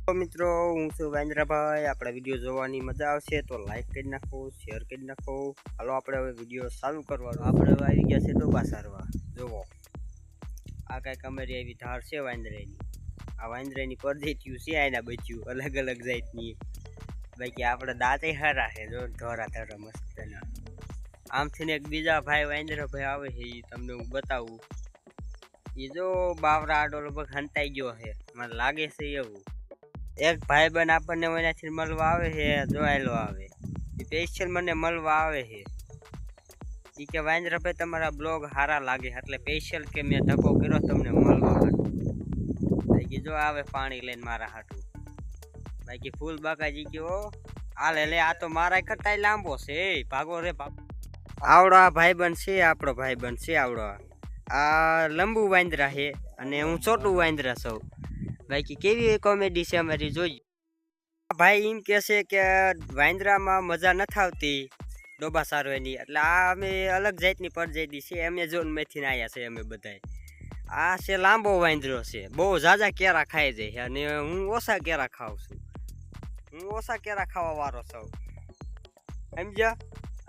તો મિત્રો હું છું વાંદરાભાઈ। આપણા વિડીયો જોવાની મજા આવશે તો લાઈક કરી નાખો, શેર કરી નાખો। હાલો આપણે હવે વિડીયો ચાલુ કરવાનો। આપણે હવે આવી ગયા છે ડોબા સારવા। જોવો આ કાંઈક અમારી એવી ધાર છે વાંદરાની। આ વાંદરાની પરદેત્યું છે, આના બચ્યું અલગ અલગ જાતની। બાકી આપણે દાંતે હારા છે, જો ધોરા ધોરા મસ્તના। આમથી એક બીજા ભાઈ વાંદરાભાઈ આવે છે, એ તમને હું બતાવું। એ જો બાવરા આડો લગભગ હંતાઈ ગયો છે, મને લાગે છે એવું। એક ભાઈ બન આપણને એનાથી મળવા આવે છે, જોયેલો આવે એ સ્પેશિયલ મને મળવા આવે છે। એ કે વાંદરાભાઈ તમારા બ્લોગ સારા લાગે એટલે સ્પેશિયલ કે મેં ધક્કો કર્યો તમને મળવા હાટું। બાકી જો આવે પાણી લઈને મારા હાટું। બાકી ફૂલ બાકાજી ગયો હાલે લે, આ તો મારા કરતા લાંબો છે, ભાગો રે ભાગો। આવડો આ ભાઈ બન છે, આપણો ભાઈ બન છે આવડો। આ લંબુ વાંદરા છે અને હું છોટું વાંદરા છું। બાકી કેવી કોમેડી છે અમારી, જોઈ। ભાઈ એમ કહે છે કે વાંદરામાં મજા નથી આવતી ડોબા સારવાની, એટલે આ અમે અલગ જાતની પ્રજાતિ છે, એમેઝોનમાંથી આવ્યા છે અમે બધાય। આ છે લાંબો વાંદરો છે, બહુ ઝાઝા કેરા ખાઈ જાય છે અને હું ઓછા કેરા ખાઉં છું। હું ઓછા કેરા ખાવા વાળો છું, સમજ્યા?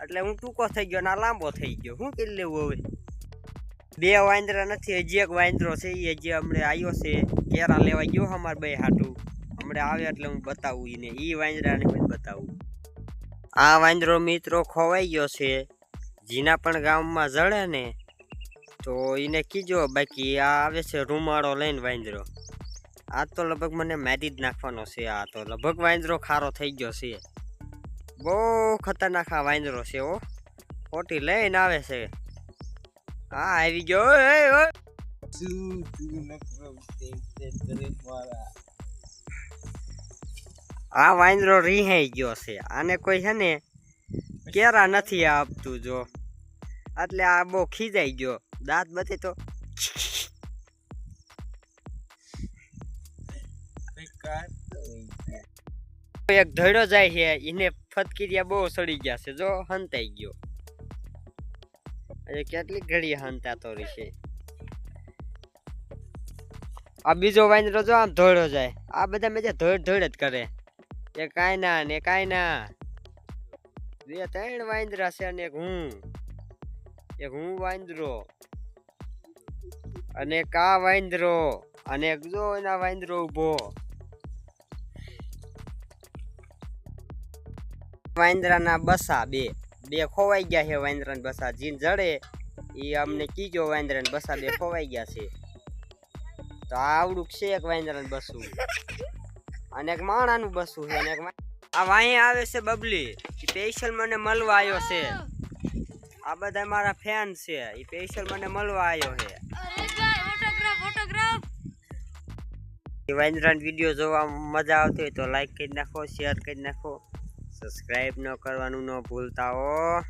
એટલે હું ટૂંકો થઈ ગયો ને આ લાંબો થઈ ગયો, શું કરી લેવું હવે? બે વાંદરા નથી, હજી એક વાંદરો છે, એ હજી હમણાં આવ્યો છે, કેરા લેવા ગયો અમારે બે હાટું। હમણાં આવે એટલે હું બતાવું એને, એ વાંદરાને હું બતાવું। આ વાંદરો મિત્રો ખોવાઈ ગયો છે, જીના પણ ગામમાં જડે ને તો એને કીજો। બાકી આ આવે છે રૂમાળો લઈને વાંદરો, આ તો લગભગ મને મારી જ નાખવાનો છે। આ તો લગભગ વાંદરો ખારો થઈ ગયો છે, બહુ ખતરનાક આ વાંદરો છે હો, ખોટી લઈને આવે છે। હા આવી ગયો। આ વાંદરો રીહાઈ ગયો છે, આને કોઈ છે ને કેરા નથી આપતું જો, એટલે આ બહુ ખીજાઈ ગયો, દાંત બધી તો એક ધડો જાય છે, એને ફટકીરિયા બહુ સડી ગયા છે, જો હંતાઈ ગયો। કેટલી ઘડી હંતાતો રહેશે। આ બીજો વાંદરો જો આમ ધોળો જાય, આ બધા મેં ધોળ ધોળ જ કરે, એ કાંઈ ના ને કાંઈ ના। બે ત્રણ વાંદરા છે અને એક હું વાંદરો અને એક આ વાંદરો અને એક જો એના વાંદરો ઉભો। વાંદરાના બસા બે ખોવાઈ ગયા છે, વાંદરાના બસા જીન જડે એ અમને કીજો, વાંદરાના બસા બે ખોવાઈ ગયા છે। તો આવડું છે એક વાંદરાનું બસું અને એક માણાનું બસું છે, અને આ વાહી આવે છે બબલી, સ્પેશિયલ મને મળવા આવ્યો છે। આ બધા મારા ફેન છે, એ સ્પેશિયલ મને મળવા આવ્યો છે। વાંદરાનો વિડીયો જોવા મજા આવતી હોય તો લાઈક કરી નાખો, શેર કરી નાખો, સબસ્ક્રાઇબ ન કરવાનું ન ભૂલતા હો।